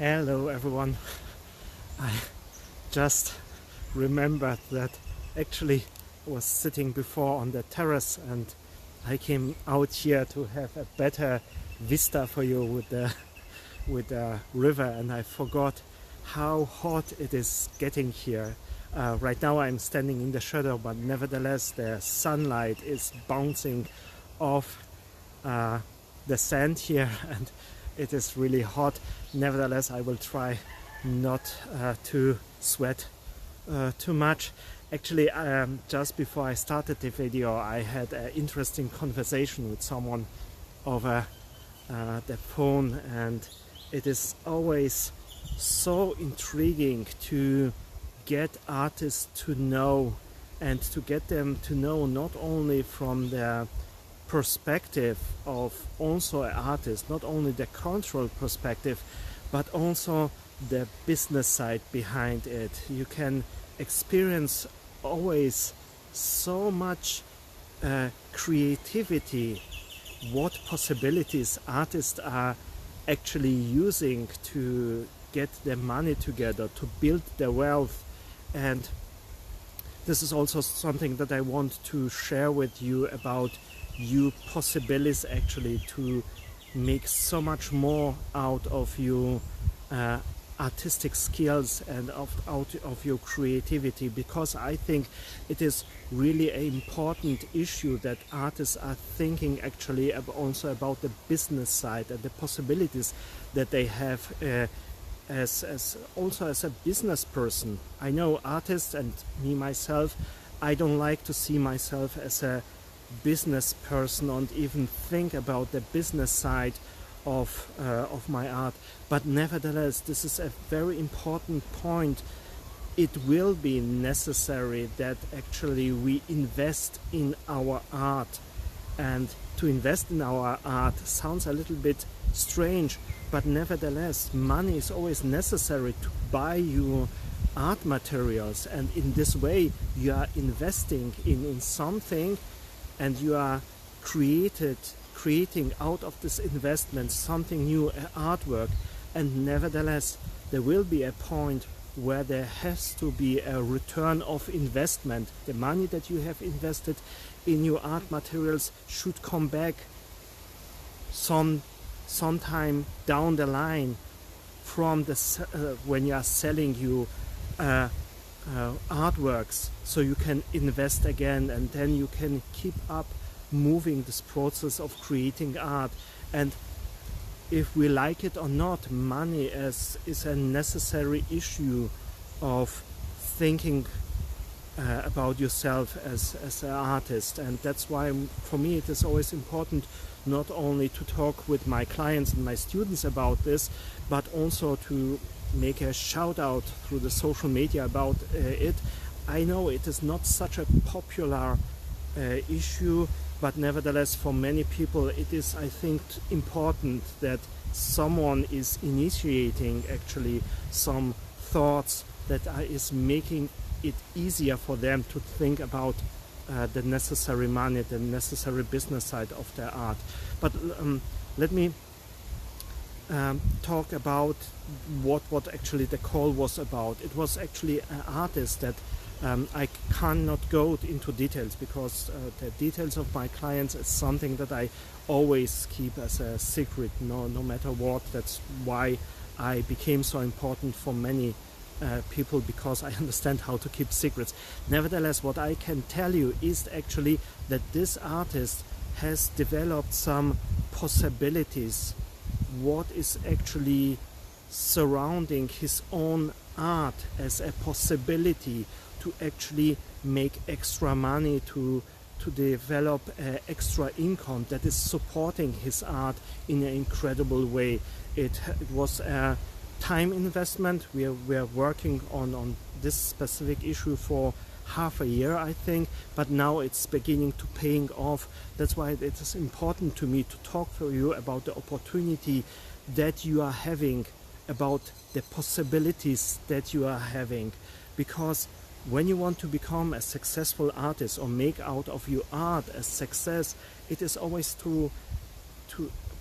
Hello everyone. I just remembered that actually I was sitting before on the terrace and I came out here to have a better vista for you with the river, and I forgot how hot it is getting here. Right now I'm standing in the shadow, but nevertheless the sunlight is bouncing off the sand here and it is really hot. Nevertheless, I will try not to sweat too much. Actually, just before I started the video, I had an interesting conversation with someone over the phone, and it is always so intriguing to get artists to know, and to get them to know not only from their perspective of also an artist, not only the cultural perspective, but also the business side behind it. You can experience always so much creativity, what possibilities artists are actually using to get their money together, to build their wealth. And this is also something that I want to share with you about you possibilities actually to make so much more out of your artistic skills and out of your creativity, because I think it is really an important issue that artists are thinking actually also about the business side and the possibilities that they have as also as a business person. I know artists, and me myself, I don't like to see myself as a business person and even think about the business side of my art, but nevertheless this is a very important point. It will be necessary that actually we invest in our art, and to invest in our art sounds a little bit strange, but nevertheless money is always necessary to buy your art materials, and in this way you are investing in something, and you are creating out of this investment something new, an artwork. And nevertheless there will be a point where there has to be a return of investment. The money that you have invested in your art materials should come back sometime down the line from the when you are selling your artworks, so you can invest again, and then you can keep up moving this process of creating art. And if we like it or not, money is a necessary issue of thinking about yourself as an artist. And that's why for me it is always important not only to talk with my clients and my students about this, but also to make a shout out through the social media about it. I know it is not such a popular issue, but nevertheless for many people it is, I think, important that someone is initiating actually some thoughts that is making it easier for them to think about the necessary money, the necessary business side of their art. But let me talk about what actually the call was about. It was actually an artist that I cannot go into details, because the details of my clients is something that I always keep as a secret, no matter what. That's why I became so important for many people, because I understand how to keep secrets. Nevertheless, what I can tell you is actually that this artist has developed some possibilities, what is actually surrounding his own art as a possibility to actually make extra money, to develop extra income that is supporting his art in an incredible way. It was a time investment. We are working on this specific issue for half a year, I think, but now it's beginning to paying off. That's why it is important to me to talk to you about the opportunity that you are having, about the possibilities that you are having. Because when you want to become a successful artist or make out of your art a success, it is always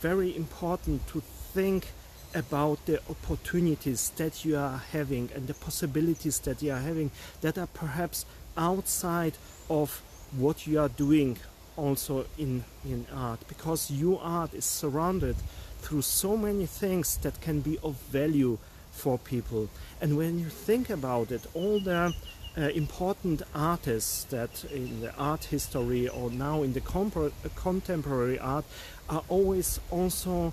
very important to think about the opportunities that you are having and the possibilities that you are having that are perhaps outside of what you are doing also in art, because your art is surrounded through so many things that can be of value for people. And when you think about it, all the important artists that in the art history or now in the contemporary art are always also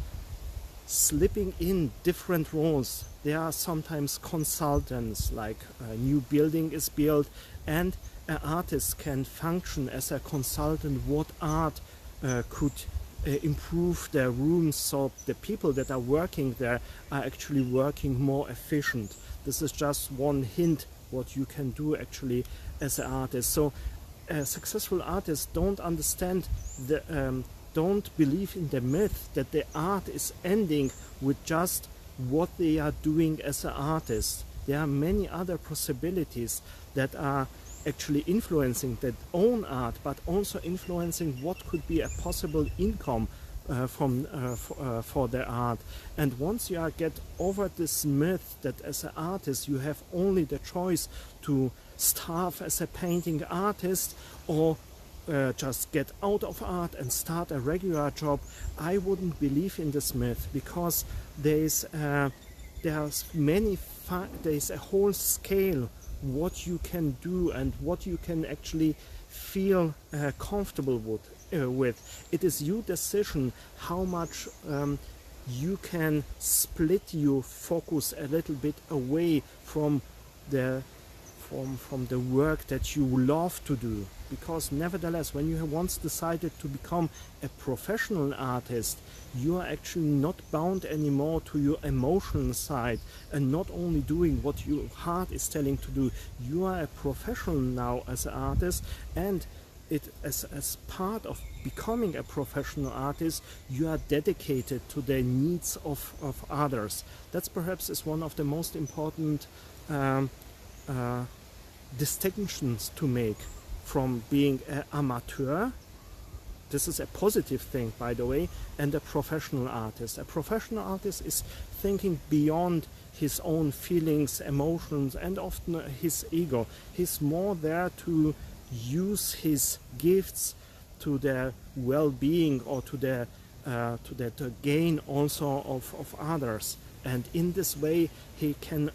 slipping in different roles. There are sometimes consultants, like a new building is built and an artist can function as a consultant what art could improve their rooms so the people that are working there are actually working more efficient. This is just one hint what you can do actually as an artist. So successful artists don't understand don't believe in the myth that the art is ending with just what they are doing as an artist. There are many other possibilities that are actually influencing their own art, but also influencing what could be a possible income for their art. And once you get over this myth that as an artist you have only the choice to starve as a painting artist or just get out of art and start a regular job, I wouldn't believe in this myth, because there's a whole scale what you can do and what you can actually feel comfortable with. It is your decision how much you can split your focus a little bit away from the work that you love to do. Because nevertheless, when you have once decided to become a professional artist, you are actually not bound anymore to your emotional side and not only doing what your heart is telling to do. You are a professional now as an artist, and as part of becoming a professional artist, you are dedicated to the needs of others. That's perhaps is one of the most important distinctions to make from being an amateur, this is a positive thing by the way, and a professional artist. A professional artist is thinking beyond his own feelings, emotions, and often his ego. He's more there to use his gifts to their well-being or to the gain also of others. And in this way he can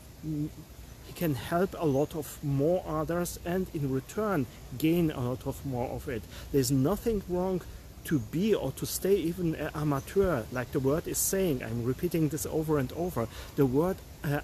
help a lot of more others and in return gain a lot of more of it. There's nothing wrong to be or to stay even an amateur, like the word is saying. I'm repeating this over and over. The word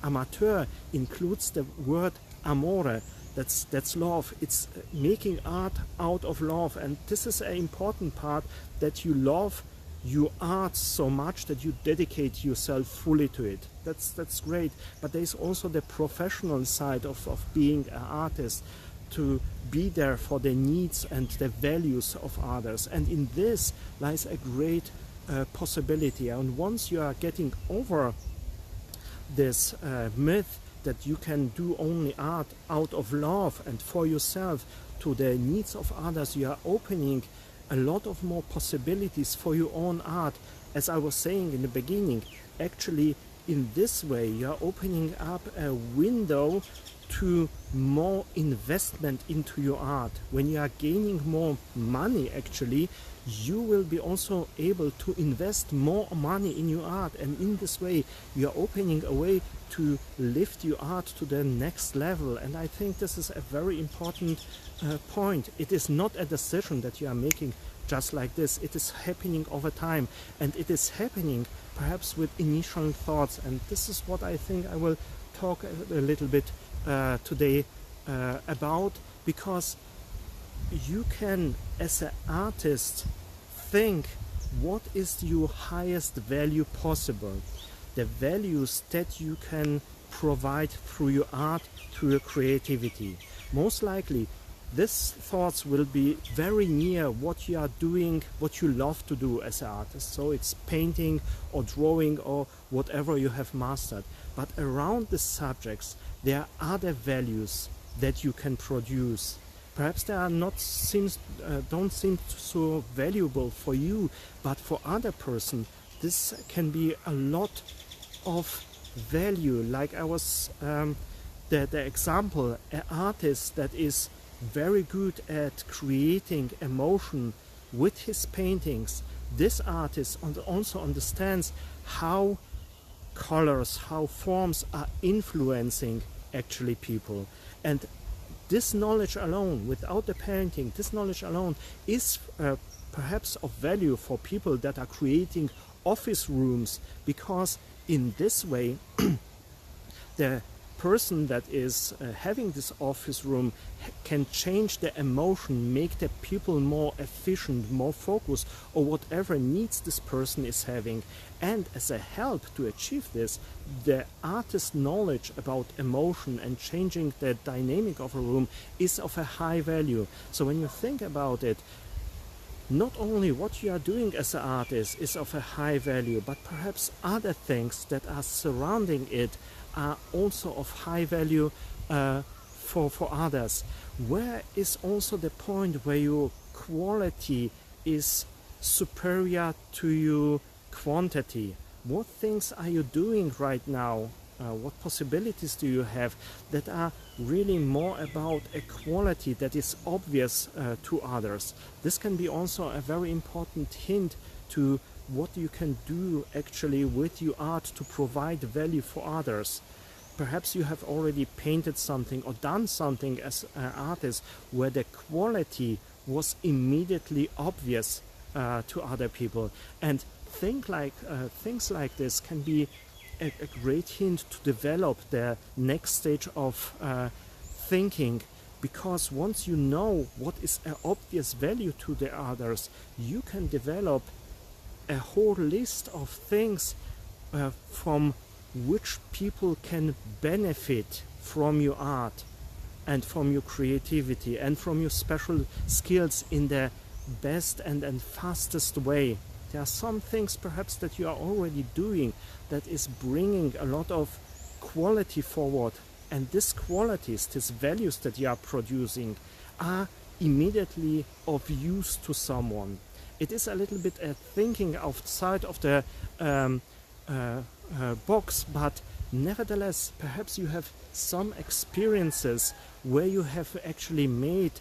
amateur includes the word amore. That's love. It's making art out of love, and this is an important part, that you love your art so much that you dedicate yourself fully to it. That's great. But there's also the professional side of being an artist, to be there for the needs and the values of others. And in this lies a great possibility. And once you are getting over this myth that you can do only art out of love and for yourself to the needs of others, you are opening a lot of more possibilities for your own art. As I was saying in the beginning, actually in this way you are opening up a window to more investment into your art. When you are gaining more money, actually you will be also able to invest more money in your art, and in this way you are opening a way to lift your art to the next level. And I think this is a very important point. It is not a decision that you are making just like this. It is happening over time, and it is happening perhaps with initial thoughts. And this is what I think I will talk a little bit today about, because you can as an artist think what is your highest value possible, the values that you can provide through your art, through your creativity. Most likely these thoughts will be very near what you are doing, what you love to do as an artist. So it's painting or drawing or whatever you have mastered. But around the subjects there are other values that you can produce. Perhaps they are don't seem so valuable for you, but for other person this can be a lot of value. Like I was the example, an artist that is very good at creating emotion with his paintings. This artist also understands how colors, how forms are influencing actually people. And this knowledge alone, without the painting, this knowledge alone is perhaps of value for people that are creating office rooms, because in this way the person that is having this office room can change the emotion, make the people more efficient, more focused, or whatever needs this person is having. And as a help to achieve this, the artist's knowledge about emotion and changing the dynamic of a room is of a high value. So when you think about it, not only what you are doing as an artist is of a high value, but perhaps other things that are surrounding it are also of high value for others. Where is also the point where your quality is superior to your quantity? What things are you doing right now? What possibilities do you have that are really more about a quality that is obvious to others? This can be also a very important hint to what you can do actually with your art to provide value for others. Perhaps you have already painted something or done something as an artist where the quality was immediately obvious to other people. And things like this can be a great hint to develop the next stage of thinking, because once you know what is an obvious value to the others, you can develop a whole list of things from which people can benefit from your art and from your creativity and from your special skills in the best and fastest way. There are some things perhaps that you are already doing that is bringing a lot of quality forward, and these qualities, these values that you are producing are immediately of use to someone. It is a little bit thinking outside of the box, but nevertheless perhaps you have some experiences where you have actually made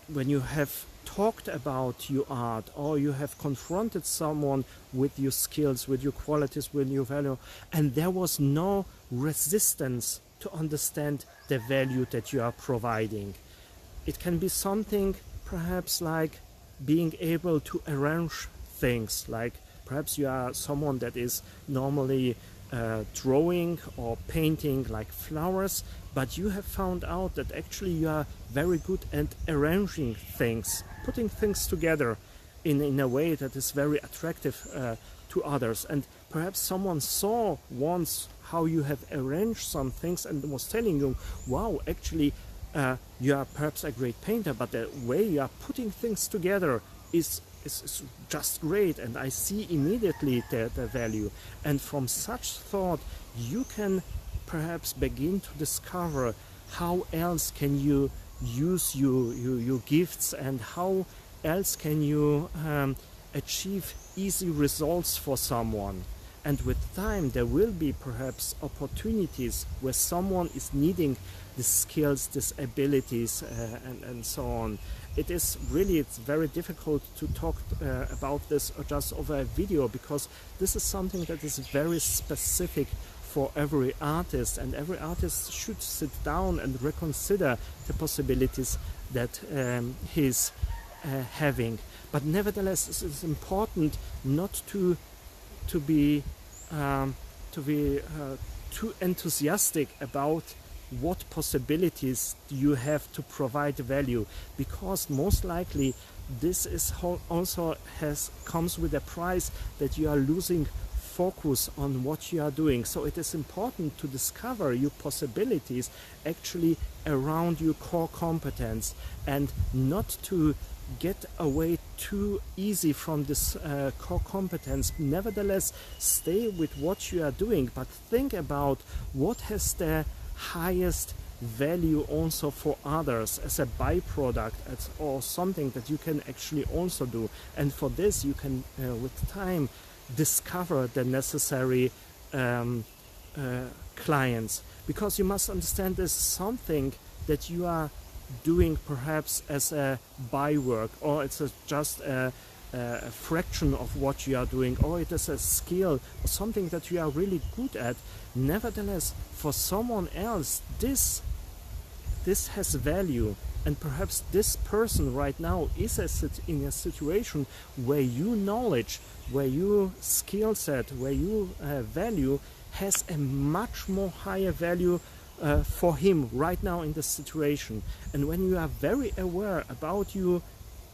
when you have talked about your art, or you have confronted someone with your skills, with your qualities, with your value, and there was no resistance to understand the value that you are providing. It can be something perhaps like being able to arrange things, like perhaps you are someone that is normally drawing or painting like flowers, but you have found out that actually you are very good at arranging things, putting things together in a way that is very attractive to others. And perhaps someone saw once how you have arranged some things and was telling you, wow, actually you are perhaps a great painter, but the way you are putting things together is just great, and I see immediately the value. And from such thought you can perhaps begin to discover how else can you use your gifts, and how else can you achieve easy results for someone. And with time there will be perhaps opportunities where someone is needing the skills, these abilities, and so on. It's very difficult to talk about this just over a video, because this is something that is very specific for every artist, and every artist should sit down and reconsider the possibilities that he's having. But nevertheless, it is important not to be too enthusiastic about what possibilities you have to provide value, because most likely this is also comes with a price that you are losing focus on what you are doing. So it is important to discover your possibilities actually around your core competence, and not to get away too easy from this core competence. Nevertheless, stay with what you are doing, but think about what has the highest value also for others as a byproduct, or something that you can actually also do. And for this you can with time discover the necessary clients, because you must understand this is something that you are doing perhaps as a bywork, or it's just a fraction of what you are doing, or it is a skill or something that you are really good at. Nevertheless, for someone else this has value, and perhaps this person right now is in a situation where your knowledge, where your skill set, where your value has a much more higher value for him right now in this situation. And when you are very aware about your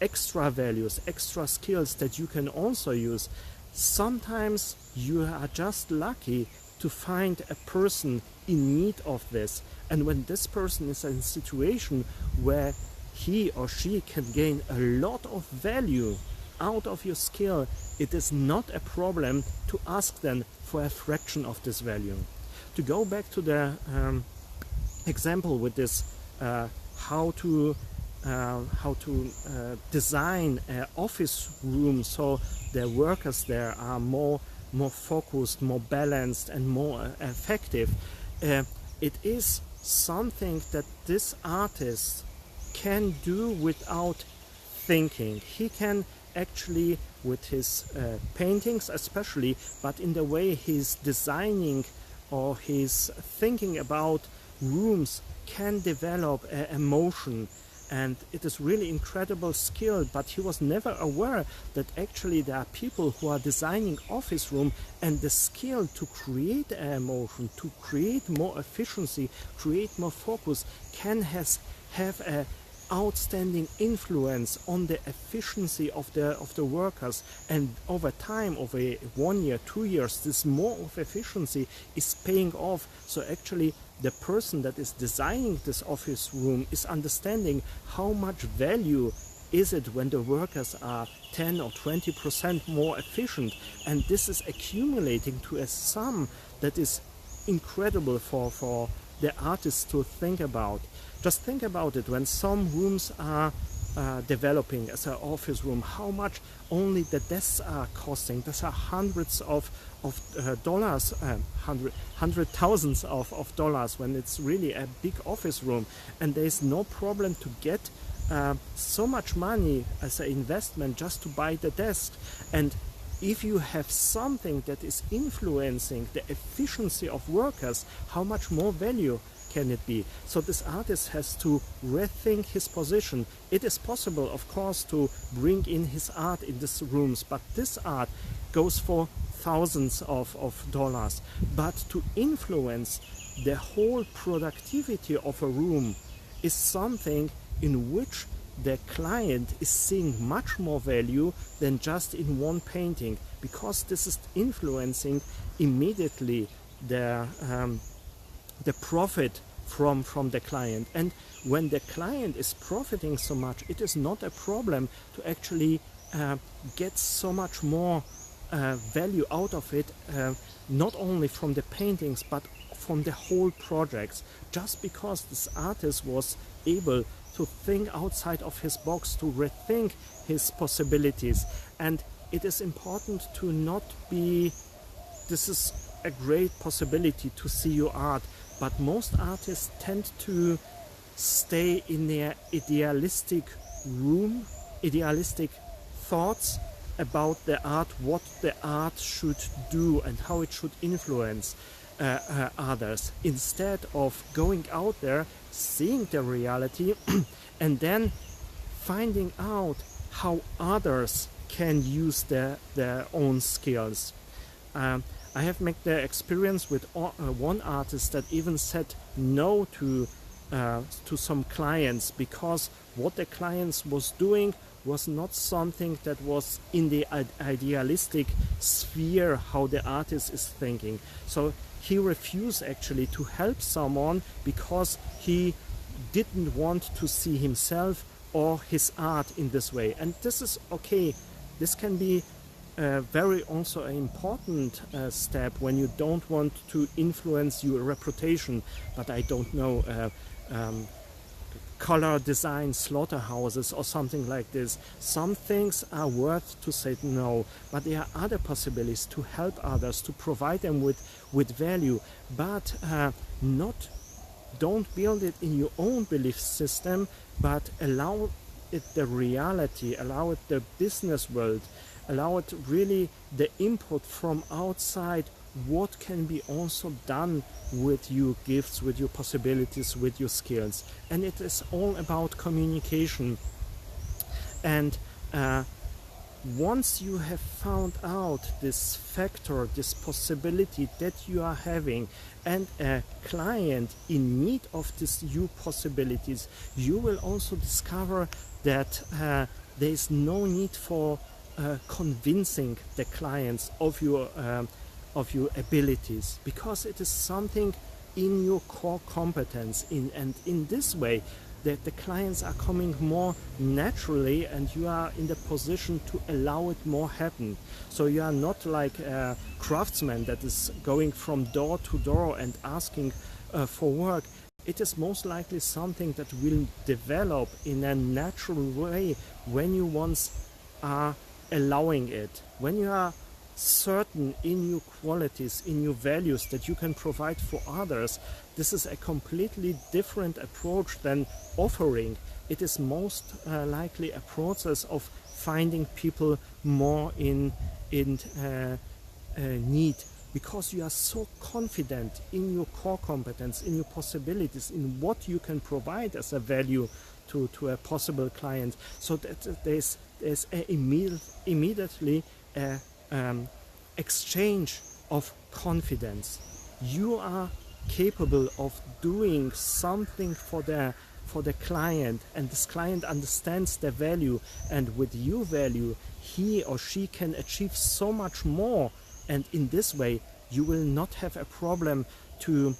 extra values, extra skills that you can also use, sometimes you are just lucky to find a person in need of this. And when this person is in a situation where he or she can gain a lot of value out of your skill, it is not a problem to ask them for a fraction of this value. To go back to the example with this how to design an office room so the workers there are more focused, more balanced and more effective, it is something that this artist can do without thinking. He can actually, with his paintings especially, but in the way he's designing or he's thinking about rooms, can develop emotion. And it is really incredible skill, but he was never aware that actually there are people who are designing office room, and the skill to create an emotion, to create more efficiency, create more focus, can have a outstanding influence on the efficiency of the workers. And over time, over 1 year, 2 years, this more of efficiency is paying off. So actually the person that is designing this office room is understanding how much value is it when the workers are 10 or 20% more efficient, and this is accumulating to a sum that is incredible for the artists to think about. Just think about it, when some rooms are developing as an office room, how much only the desks are costing. These are hundreds of dollars, hundred thousands of dollars when it's really a big office room, and there's no problem to get so much money as an investment just to buy the desk. And if you have something that is influencing the efficiency of workers, how much more value can it be? So this artist has to rethink his position. It is possible, of course, to bring in his art in these rooms, but this art goes for thousands of dollars. But to influence the whole productivity of a room is something in which the client is seeing much more value than just in one painting, because this is influencing immediately the profit from the client. And when the client is profiting so much, it is not a problem to actually get so much more value out of it, not only from the paintings but from the whole projects, just because this artist was able to think outside of his box, to rethink his possibilities. And it is important to not be, this is a great possibility to see your art, but most artists tend to stay in their idealistic room, idealistic thoughts about the art, what the art should do and how it should influence others, instead of going out there, seeing the reality and then finding out how others can use their own skills. I have made the experience with one artist that even said no to some clients, because what the clients was doing was not something that was in the idealistic sphere how the artist is thinking. So he refused actually to help someone because he didn't want to see himself or his art in this way. And this is okay. This can be very also an important step when you don't want to influence your reputation, but I don't know, color design slaughterhouses or something like this. Some things are worth to say no, but there are other possibilities to help others, to provide them with value, but don't build it in your own belief system, but allow it the reality, allow it the business world, allow it really the input from outside, what can be also done with your gifts, with your possibilities, with your skills. And it is all about communication. And once you have found out this factor, this possibility that you are having, and a client in need of these new possibilities, you will also discover that there is no need for convincing the clients of your abilities, because it is something in your core competence. And in this way, that the clients are coming more naturally, and you are in the position to allow it more happen. So you are not like a craftsman that is going from door to door and asking for work. It is most likely something that will develop in a natural way when you once are allowing it, when you are certain in your qualities, in your values that you can provide for others. This is a completely different approach than offering. It is most likely a process of finding people more in need, because you are so confident in your core competence, in your possibilities, in what you can provide as a value to a possible client. So that there's immediately a exchange of confidence. You are capable of doing something for the client, and this client understands the value, and with your value he or she can achieve so much more. And in this way you will not have a problem to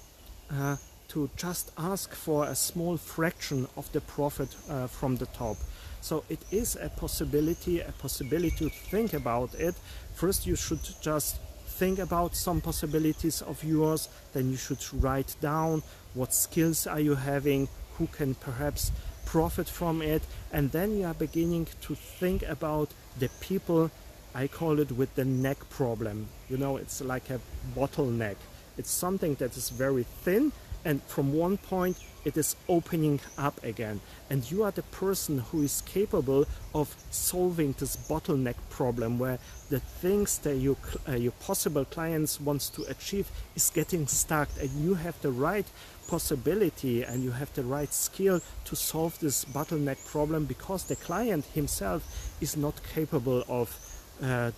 just ask for a small fraction of the profit from the top. So it is a possibility to think about it. First you should just think about some possibilities of yours, then you should write down what skills are you having, who can perhaps profit from it, and then you are beginning to think about the people. I call it with the neck problem. You know, it's like a bottleneck. It's something that is very thin, and from one point it is opening up again, and you are the person who is capable of solving this bottleneck problem, where the things that your possible clients wants to achieve is getting stuck, and you have the right possibility and you have the right skill to solve this bottleneck problem, because the client himself is not capable of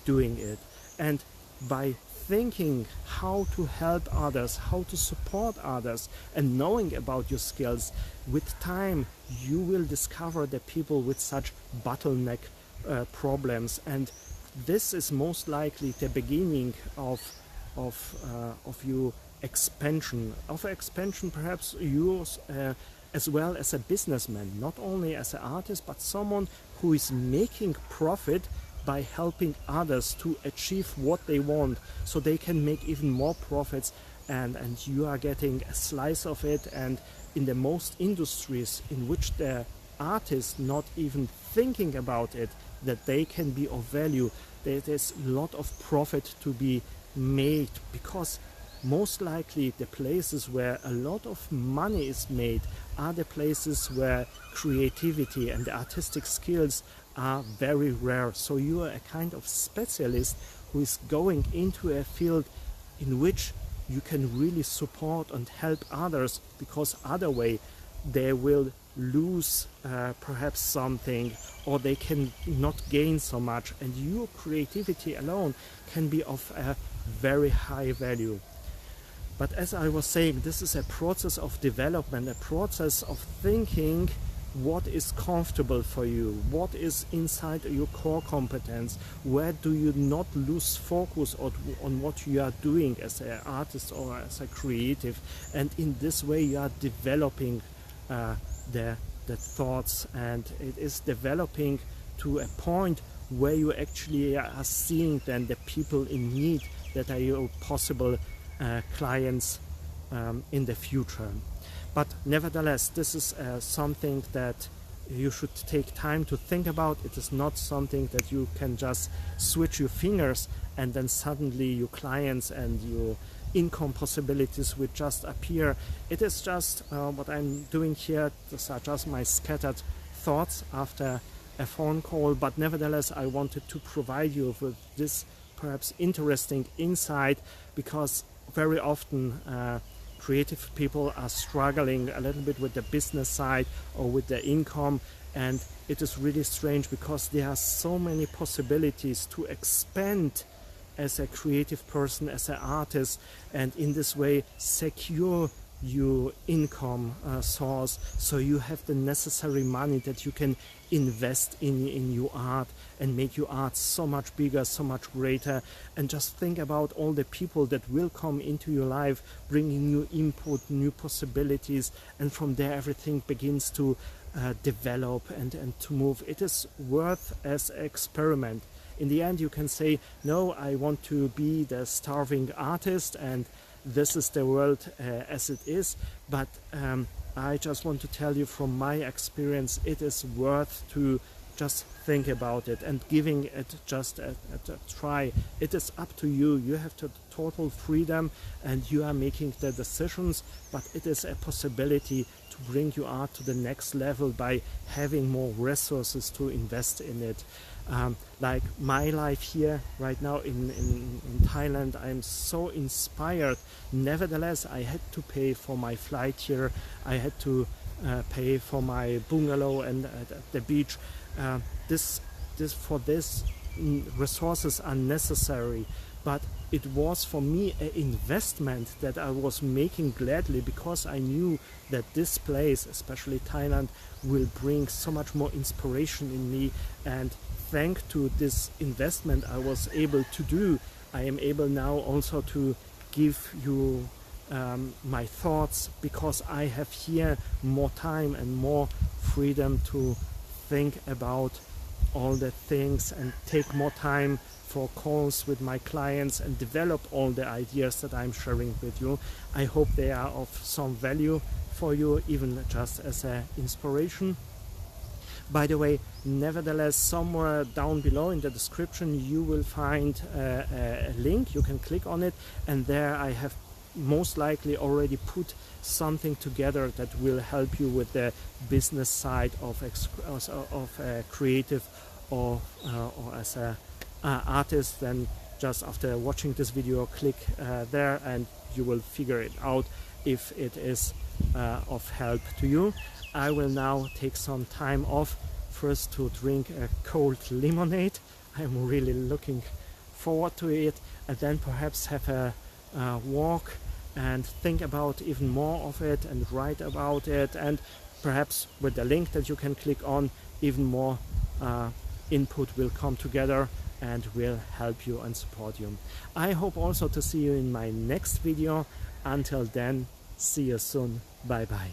doing it. And by thinking how to help others, how to support others, and knowing about your skills, with time you will discover the people with such bottleneck problems, and this is most likely the beginning of your expansion. Perhaps yours as well as a businessman, not only as an artist, but someone who is making profit by helping others to achieve what they want, so they can make even more profits, and you are getting a slice of it. And in the most industries in which the artist not even thinking about it, that they can be of value, there's a lot of profit to be made, because most likely the places where a lot of money is made are the places where creativity and the artistic skills are very rare. So you are a kind of specialist who is going into a field in which you can really support and help others, because other way they will lose perhaps something, or they can not gain so much, and your creativity alone can be of a very high value. But as I was saying, this is a process of development, a process of thinking what is comfortable for you, what is inside your core competence, where do you not lose focus on what you are doing as an artist or as a creative, and in this way you are developing the thoughts, and it is developing to a point where you actually are seeing then the people in need that are your possible clients in the future. But nevertheless, this is something that you should take time to think about. It is not something that you can just switch your fingers and then suddenly your clients and your income possibilities will just appear. It is just what I'm doing here. These are just my scattered thoughts after a phone call, but nevertheless I wanted to provide you with this perhaps interesting insight, because very often creative people are struggling a little bit with the business side or with their income, and it is really strange because there are so many possibilities to expand as a creative person, as an artist, and in this way secure your income source, so you have the necessary money that you can invest in your art and make your art so much bigger, so much greater. And just think about all the people that will come into your life, bringing new input, new possibilities, and from there everything begins to develop and to move. It is worth as an experiment. In the end you can say, no, I want to be the starving artist and this is the world as it is, but I just want to tell you from my experience, it is worth to just think about it and giving it just a try. It is up to you. You have total freedom and you are making the decisions, but it is a possibility to bring your art to the next level by having more resources to invest in it. Like my life here right now in Thailand, I'm so inspired. Nevertheless, I had to pay for my flight here. I had to pay for my bungalow and at the beach. This resources are necessary, but it was for me an investment that I was making gladly, because I knew that this place, especially Thailand, will bring so much more inspiration in me, and thanks to this investment I was able to do, I am able now also to give you my thoughts, because I have here more time and more freedom to think about all the things and take more time for calls with my clients and develop all the ideas that I'm sharing with you. I hope they are of some value for you, even just as an inspiration. By the way, nevertheless, somewhere down below in the description you will find a link. You can click on it, and there I have most likely already put something together that will help you with the business side of creative or as a artist. Then just after watching this video, click there and you will figure it out if it is of help to you. I will now take some time off, first to drink a cold lemonade. I'm really looking forward to it, and then perhaps have a walk and think about even more of it and write about it, and perhaps with the link that you can click on, even more input will come together and will help you and support you. I hope also to see you in my next video. Until then, see you soon. Bye bye.